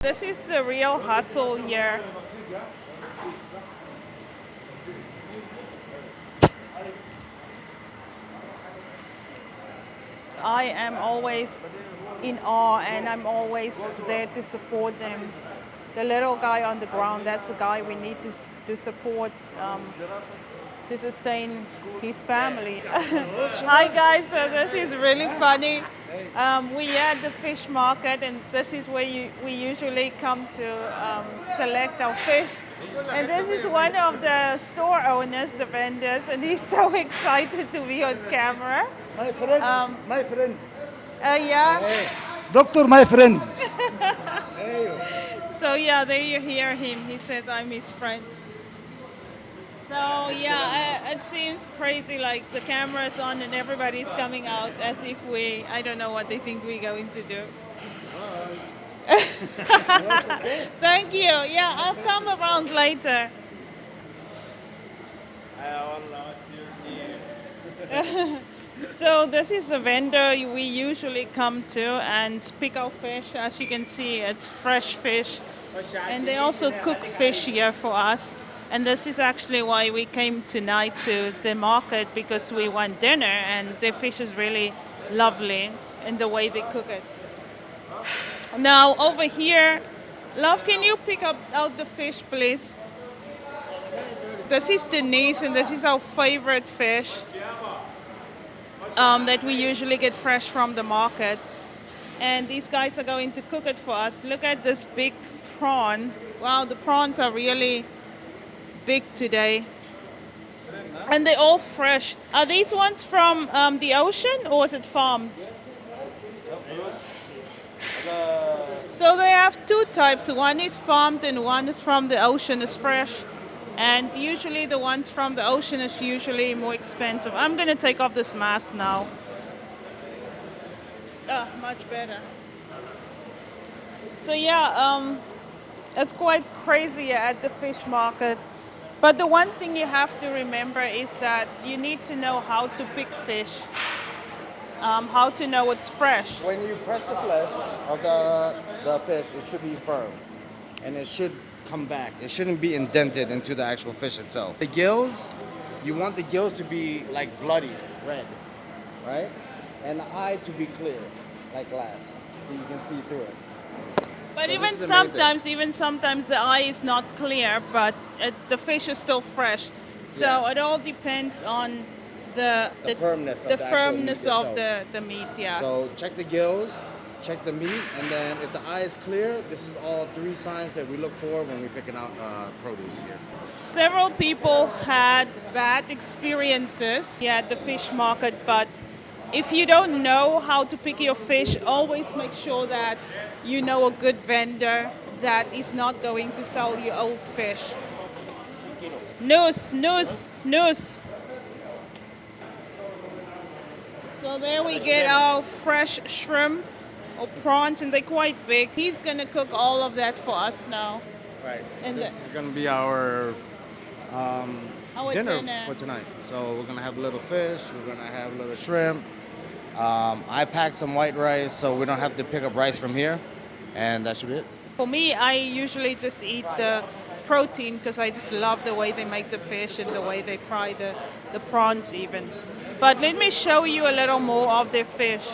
This is the real hustle here. I am always in awe and I'm always there to support them. The little guy on the ground, that's the guy we need to support to sustain his family. Hi guys, so this is really funny. We at the fish market and this is where we usually come to select our fish. And this is one of the store owners, the vendors, and he's so excited to be on camera. My friend, my friend. Yeah. Hey. Doctor, my friend. So yeah, there you hear him. He says I'm his friend. So yeah, it seems crazy. Like the camera's on and everybody's coming out as if I don't know what they think we're going to do. Thank you. Yeah, I'll come around later. So this is a vendor we usually come to and pick our fish. As you can see, it's fresh fish. And they also cook fish here for us. And this is actually why we came tonight to the market, because we want dinner and the fish is really lovely in the way they cook it. Now over here, love, can you pick out the fish, please? This is Denise and this is our favorite fish that we usually get fresh from the market. And these guys are going to cook it for us. Look at this big prawn. Wow, the prawns are really big today. And they're all fresh. Are these ones from the ocean or is it farmed? So they have two types. One is farmed and one is from the ocean, is fresh. And usually the ones from the ocean is usually more expensive. I'm going to take off this mask now. Much better. So yeah, it's quite crazy at the fish market. But the one thing you have to remember is that you need to know how to pick fish, how to know it's fresh. When you press the flesh of the fish, it should be firm. And it should come back. It shouldn't be indented into the actual fish itself. The gills, you want the gills to be like bloody red, right? And the eye to be clear, like glass, so you can see through it. But So even this is the main sometimes the eye is not clear, but the fish is still fresh. So Yeah. it all depends on the firmness of the the actual firmness meat of itself. the meat. Yeah. So check the gills, check the meat, and then if the eye is clear, this is all three signs that we look for when we're picking out produce here. Several people had bad experiences at the fish market, but if you don't know how to pick your fish, always make sure that you know a good vendor that is not going to sell you old fish. Noose, noose, noose. So there we get our fresh shrimp or prawns, and they're quite big. He's gonna cook all of that for us now. Right. And This is going to be our Our dinner dinner. for tonight. So we're gonna have a little fish. We're gonna have a little shrimp. I packed some white rice, so we don't have to pick up rice from here, and that should be it. For me, I usually just eat the protein because I just love the way they make the fish and the way they fry the prawns even. But let me show you a little more of their fish.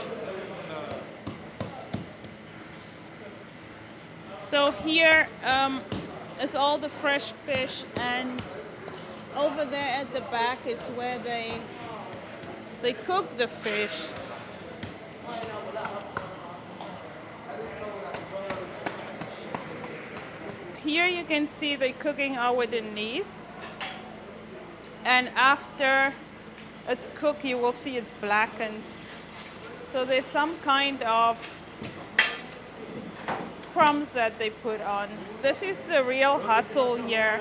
So here is all the fresh fish, and over there at the back is where they cook the fish. Here you can see they're cooking our Denise, and after it's cooked you will see it's blackened. So there's some kind of crumbs that they put on. This is the real hustle here.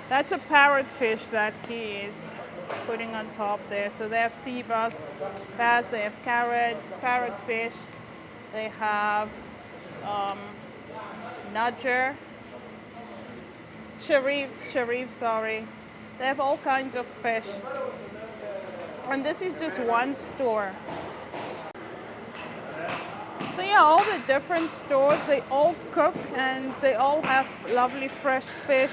That's a parrotfish that he is putting on top there. So they have sea bass, they have parrotfish, they have nudger, sharif, sorry. They have all kinds of fish. And this is just one store. So yeah, all the different stores, they all cook and they all have lovely fresh fish.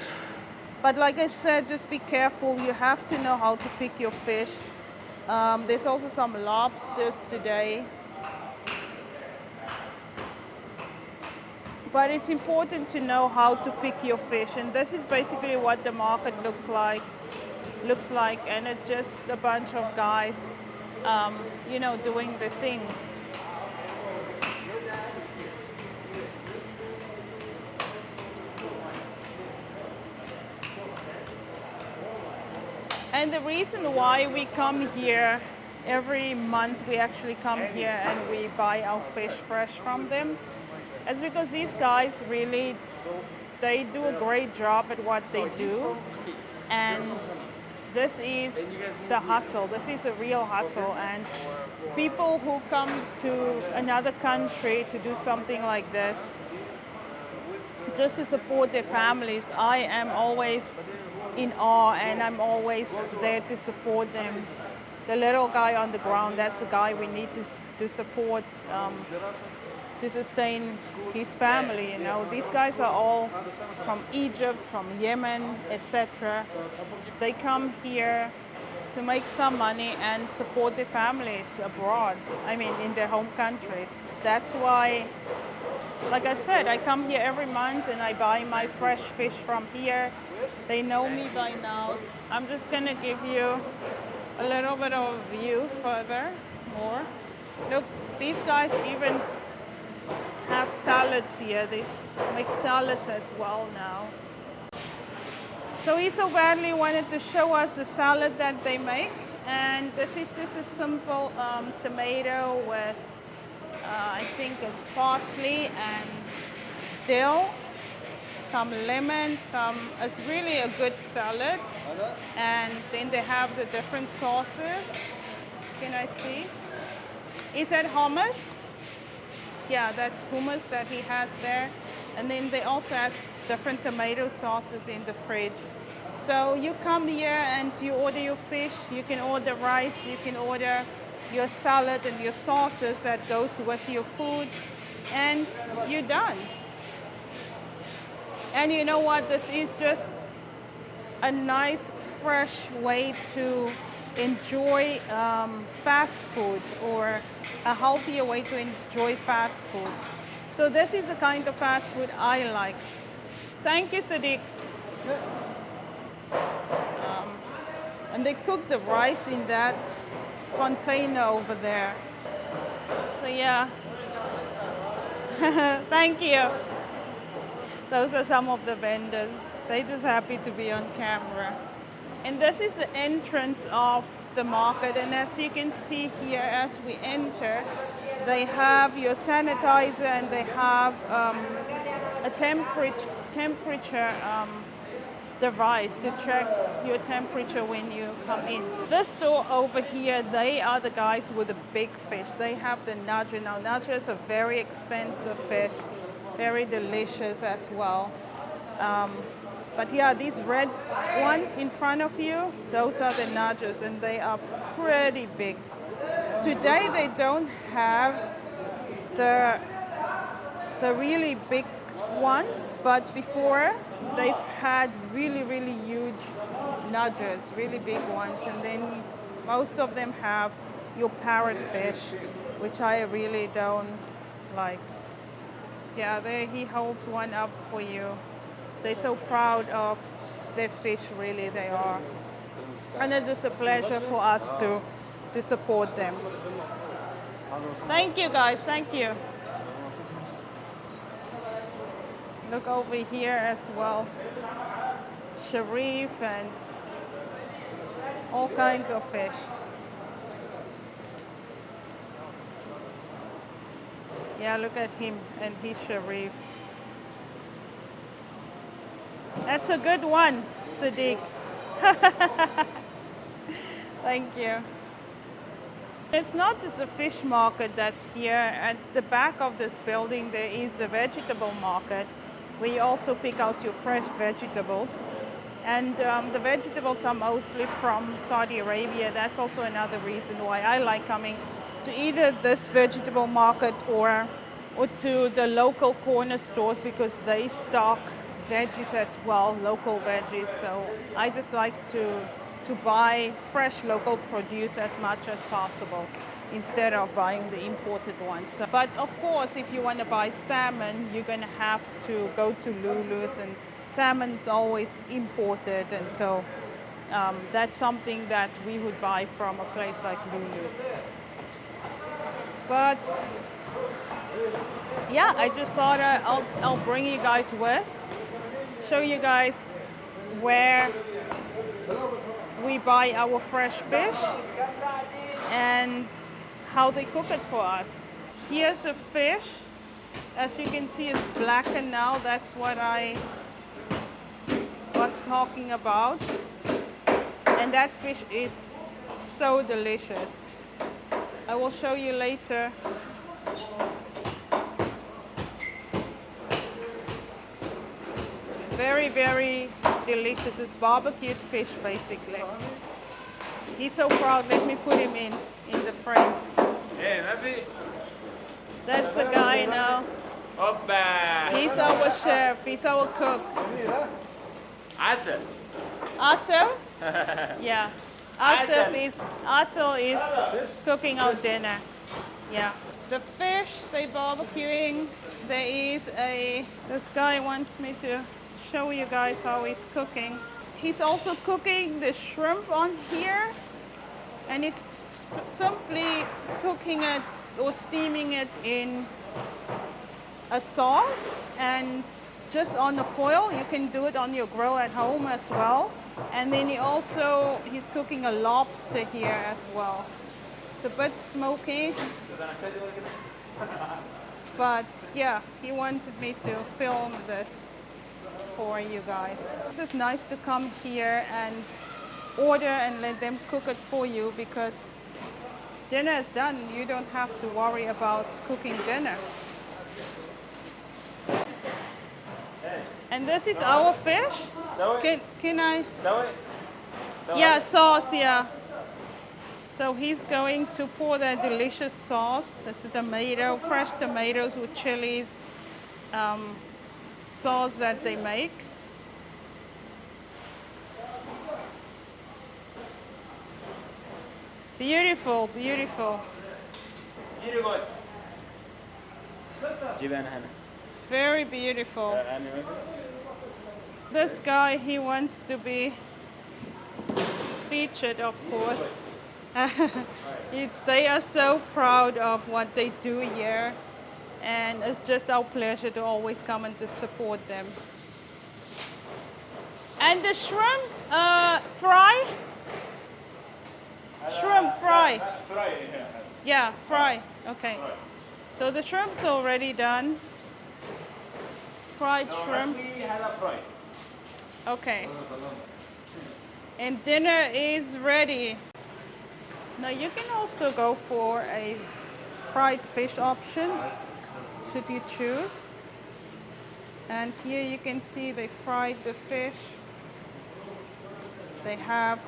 But like I said, just be careful. You have to know how to pick your fish. There's also some lobsters today. But it's important to know how to pick your fish. And this is basically what the market looks like. And it's just a bunch of guys, you know, doing the thing. And the reason why we come here every month, we actually come here and we buy our fish fresh from them, is because these guys really, they do a great job at what they do. And this is the hustle. This is a real hustle. And people who come to another country to do something like this, just to support their families, I am always in awe and I'm always there to support them. The little guy on the ground, that's the guy we need to support to sustain his family, you know. These guys are all from Egypt, from Yemen, etc. They come here to make some money and support their families abroad, I mean in their home countries. That's why, like I said, I come here every month and I buy my fresh fish from here. They know me by now. I'm just gonna give you a little bit of a view further, more. Look, these guys even have salads here. They make salads as well now. So he so badly wanted to show us the salad that they make. And this is just a simple tomato with, I think it's parsley and dill, some lemon, it's really a good salad. And then they have the different sauces. Can I see? Is that hummus? Yeah, that's hummus that he has there. And then they also have different tomato sauces in the fridge. So you come here and you order your fish, you can order rice, you can order your salad and your sauces that goes with your food, and you're done. And you know what? This is just a nice, fresh way to enjoy fast food, or a healthier way to enjoy fast food. So this is the kind of fast food I like. Thank you, Sadiq. And they cook the rice in that container over there. So yeah. Thank you. Those are some of the vendors. They're just happy to be on camera. And this is the entrance of the market. And as you can see here, as we enter, they have your sanitizer and they have a temperature device to check your temperature when you come in. This store over here, they are the guys with the big fish. They have the nudger. Now, nudger is a very expensive fish, very delicious as well. But yeah, these red ones in front of you, those are the nudgers, and they are pretty big. Today they don't have the really big ones, but before they've had really, really huge nudgers, really big ones. And then most of them have your parrotfish, which I really don't like. Yeah, there he holds one up for you. They're so proud of their fish, really, they are. And it's just a pleasure for us to support them. Thank you, guys, thank you. Look over here as well. Sharif and all kinds of fish. Yeah, look at him and his Sharif. That's a good one, Sadiq. Thank you. It's not just a fish market that's here. At the back of this building, there is the vegetable market, where you also pick out your fresh vegetables. And the vegetables are mostly from Saudi Arabia. That's also another reason why I like coming to either this vegetable market or to the local corner stores, because they stock veggies as well, local veggies. So I just like to buy fresh local produce as much as possible instead of buying the imported ones. But of course, if you want to buy salmon, you're going to have to go to Lulu's, and salmon's always imported, and so that's something that we would buy from a place like Lulu's. But yeah, I just thought I'll bring you guys with, show you guys where we buy our fresh fish and how they cook it for us. Here's a fish. As you can see, it's blackened now. That's what I was talking about. And that fish is so delicious. I will show you later. Very, very delicious. It's barbecued fish, basically. He's so proud. Let me put him in the frame. Hey, Ravi. That's the guy now. Hoppa. He's our chef. He's our cook. Asel. Asel? Yeah. Asel is cooking our dinner. Yeah. The fish they barbecuing. This guy wants me to show you guys how he's cooking. He's also cooking the shrimp on here, and he's simply cooking it or steaming it in a sauce and just on the foil. You can do it on your grill at home as well. And then he's cooking a lobster here as well. It's a bit smoky, but yeah, he wanted me to film this for you guys. It's just nice to come here and order and let them cook it for you, because dinner is done. You don't have to worry about cooking dinner. And this is our fish. Can I? Yeah, sauce, yeah. So he's going to pour that delicious sauce. That's a tomato, fresh tomatoes with chilies, sauce that they make. Beautiful, beautiful. Very beautiful. This guy, he wants to be featured, of course. They are so proud of what they do here, and it's just our pleasure to always come and to support them. And the shrimp fry? Shrimp fry. Yeah, fry. Okay. So the shrimp's already done. Fried shrimp. Okay. And dinner is ready. Now you can also go for a fried fish option, should you choose. And here you can see they fried the fish. They have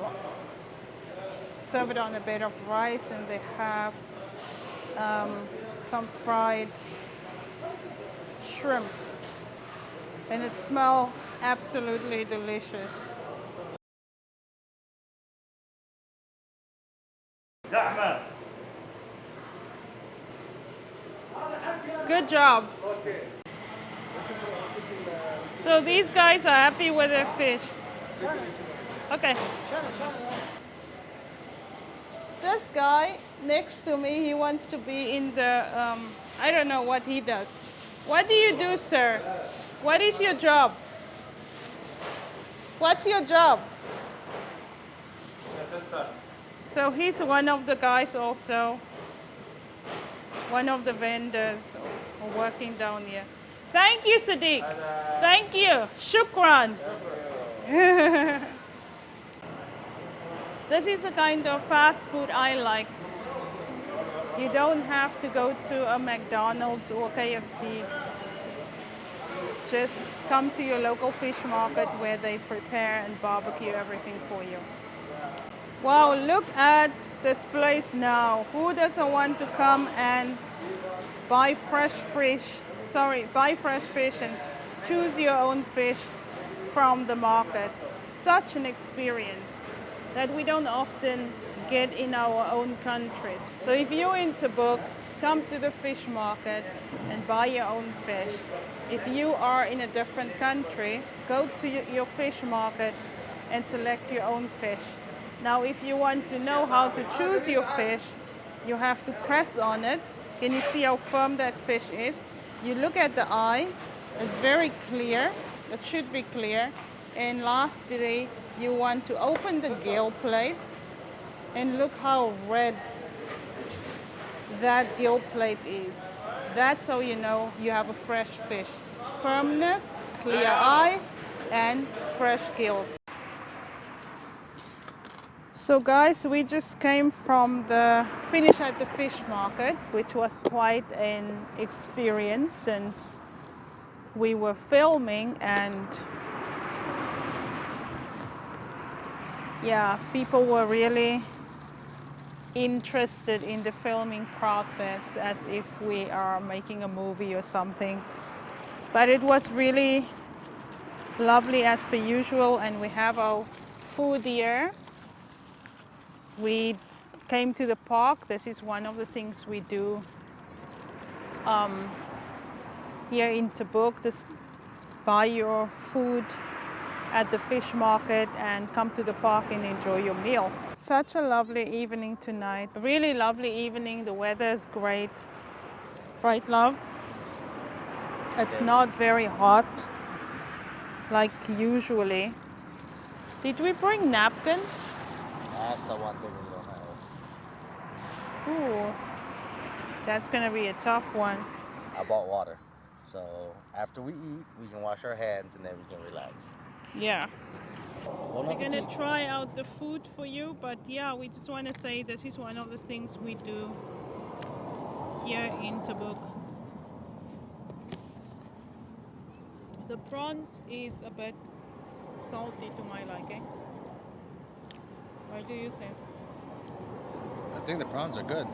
serve it on a bed of rice, and they have some fried shrimp. And it smells absolutely delicious. Good job. So these guys are happy with their fish. Okay. This guy next to me, he wants to be in the, I don't know what he does. What do you do, sir? What is your job? What's your job? So he's one of the guys also, one of the vendors working down here. Thank you, Sadiq. Thank you. Shukran. This is the kind of fast food I like. You don't have to go to a McDonald's or KFC. just come to your local fish market where they prepare and barbecue everything for you. Wow, look at this place now. Who doesn't want to come and buy fresh fish? Buy fresh fish and choose your own fish from the market. Such an experience that we don't often get in our own countries. So if you're in Tabuk, come to the fish market and buy your own fish. If you are in a different country, go to your fish market and select your own fish. Now, if you want to know how to choose your fish, you have to press on it. Can you see how firm that fish is? You look at the eye, it's very clear, it should be clear. And lastly, you want to open the gill plate and look how red that gill plate is. That's how you know you have a fresh fish. Firmness, clear eye, and fresh gills. So guys, we just came from the finish at the fish market, which was quite an experience since we were filming, and yeah, people were really interested in the filming process as if we are making a movie or something. But it was really lovely as per usual, and we have our food here. We came to the park. This is one of the things we do here in Tabuk. Just buy your food at the fish market and come to the park and enjoy your meal. Such a lovely evening tonight. A really lovely evening. The weather is great. Right, love? It's not very hot like usually. Did we bring napkins? That's the one thing we don't have. Ooh, that's gonna be a tough one. I bought water. So after we eat, we can wash our hands and then we can relax. Yeah. Bon We're gonna appetit. try out the food for you, but yeah, we just want to say this is one of the things we do here in Tabuk. The prawns is a bit salty to my liking. What do you think? I think the prawns are good.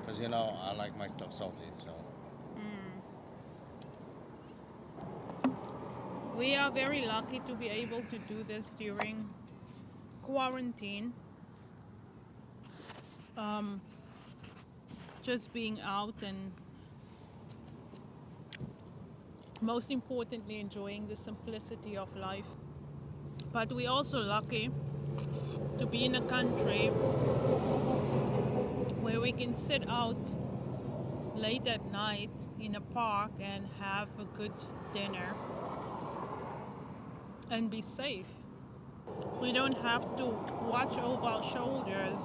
Because, you know, I like my stuff salty, so. We are very lucky to be able to do this during quarantine. Just being out and most importantly enjoying the simplicity of life. But we're also lucky to be in a country where we can sit out late at night in a park and have a good dinner and be safe. We don't have to watch over our shoulders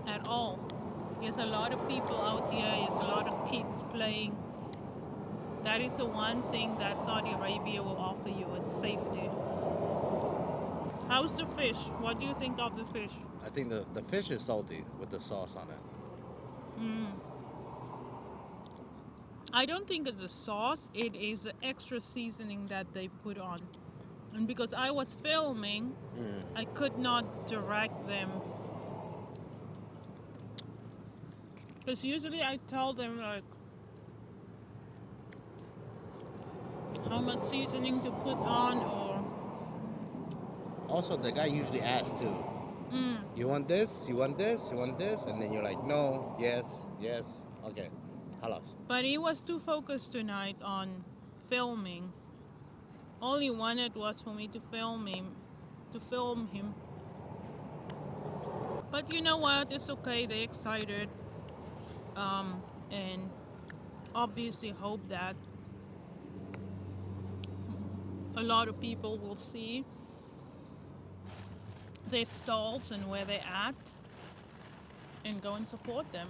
at all. There's a lot of people out here, there's a lot of kids playing. That is the one thing that Saudi Arabia will offer you, is safety. How's the fish? What do you think of the fish? I think the fish is salty with the sauce on it. I don't think it's a sauce, it is an extra seasoning that they put on. And because I was filming, I could not direct them. Because usually I tell them like how much seasoning to put on, or Also, the guy usually asks too. You want this? You want this? You want this? And then you're like, no, yes, yes, okay, halas. but he was too focused tonight on filming. All he wanted was for me to film him. But you know what? It's okay. They're excited, and obviously hope that a lot of people will see their stalls and where they're at and go and support them.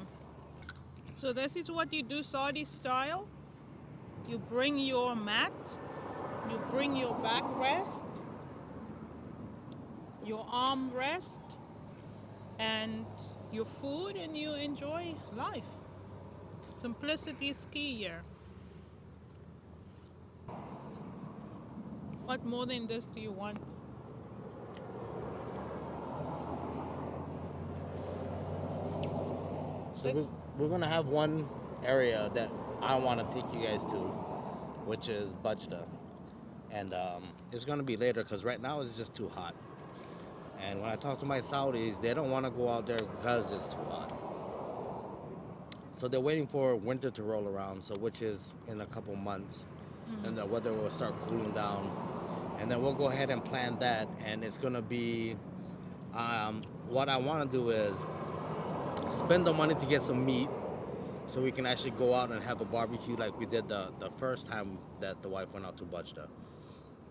So this is what you do Saudi style. You bring your mat, you bring your backrest, your armrest, and your food, and you enjoy life. Simplicity is key here. What more than this do you want? So we're gonna have one area that I want to take you guys to, which is Bajda, and it's gonna be later because right now it's just too hot. And when I talk to my Saudis, they don't want to go out there because it's too hot. So they're waiting for winter to roll around, so which is in a couple months, and the weather will start cooling down, and then we'll go ahead and plan that. And it's gonna be, what I want to do is spend the money to get some meat, so we can actually go out and have a barbecue like we did the first time that the wife went out to Bajda,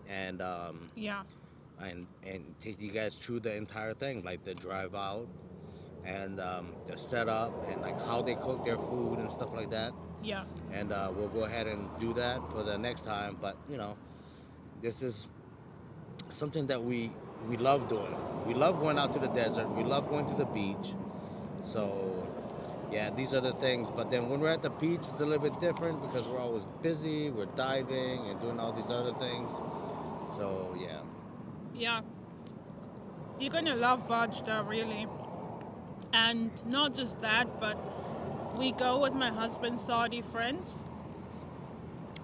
and Yeah. and take you guys through the entire thing, like the drive out and the setup and like how they cook their food and stuff like that. Yeah. And we'll go ahead and do that for the next time. But you know, this is something that we love doing. We love going out to the desert. We love going to the beach. So yeah, these are the things. But then when we're at the beach, it's a little bit different because we're always busy. We're diving and doing all these other things. So yeah. Yeah. You're gonna love Bajda, really. And not just that, but we go with my husband's Saudi friends.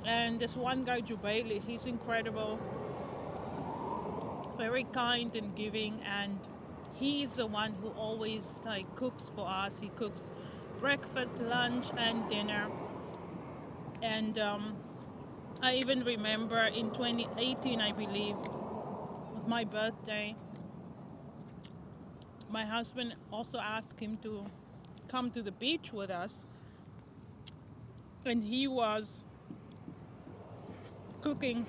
And this one guy, Jubaili, he's incredible. Very kind and giving, and he's the one who always like cooks for us. He cooks breakfast, lunch, and dinner. And I even remember in 2018, I believe, with my birthday, my husband also asked him to come to the beach with us, and he was cooking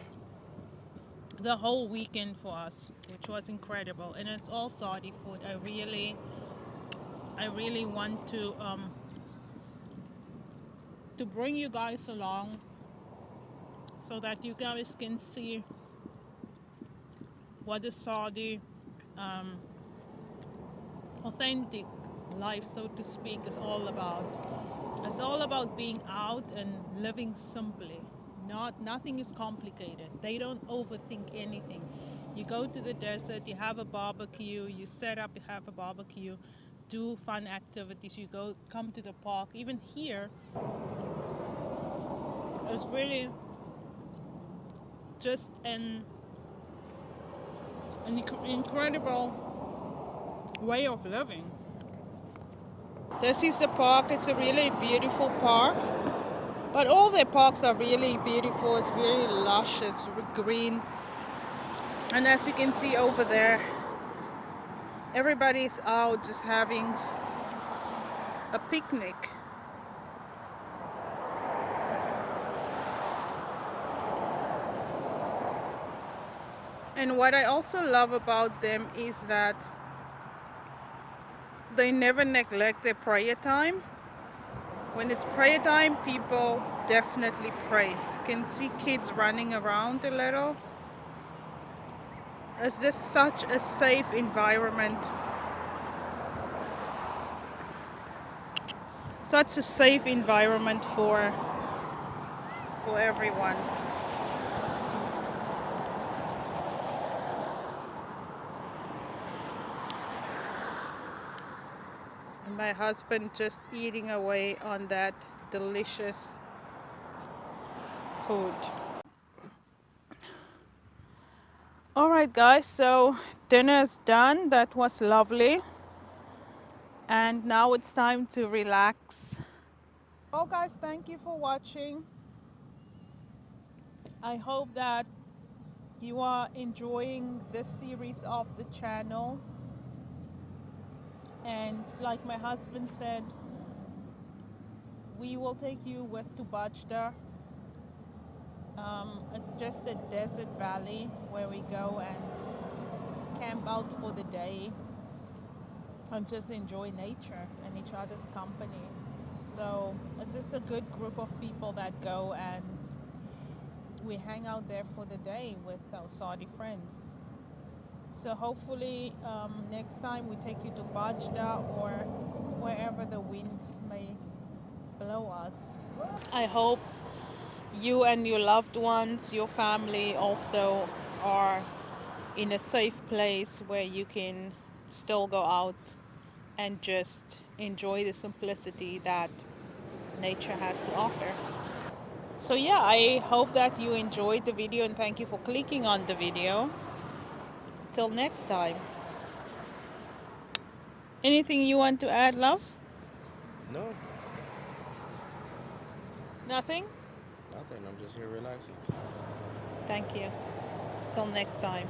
the whole weekend for us, which was incredible. And it's all Saudi food. I really want to bring you guys along so that you guys can see what the Saudi authentic life, so to speak, is all about. It's all about being out and living simply. Nothing is complicated. They don't overthink anything. You go to the desert, you have a barbecue, you set up, you have a barbecue, do fun activities, come to the park. Even here, it's really just an incredible way of living. This is the park. It's a really beautiful park. But all their parks are really beautiful. It's very lush. It's green. And as you can see over there, everybody's out just having a picnic. And what I also love about them is that they never neglect their prayer time. When it's prayer time, people definitely pray. You can see kids running around a little. It's just such a safe environment. Such a safe environment for everyone. And my husband just eating away on that delicious food. Alright guys, so dinner is done. That was lovely. And now it's time to relax. Well guys, thank you for watching. I hope that you are enjoying this series of the channel. And like my husband said, we will take you to Bajda. It's just a desert valley where we go and camp out for the day and just enjoy nature and each other's company. So it's just a good group of people that go and we hang out there for the day with our Saudi friends. So hopefully next time we take you to Bajda or wherever the wind may blow us. I hope you and your loved ones, your family also are in a safe place where you can still go out and just enjoy the simplicity that nature has to offer. So yeah, I hope that you enjoyed the video and thank you for clicking on the video. Till next time. Anything you want to add, love? No, Nothing? nothing. I'm just here relaxing. Thank you. Till next time.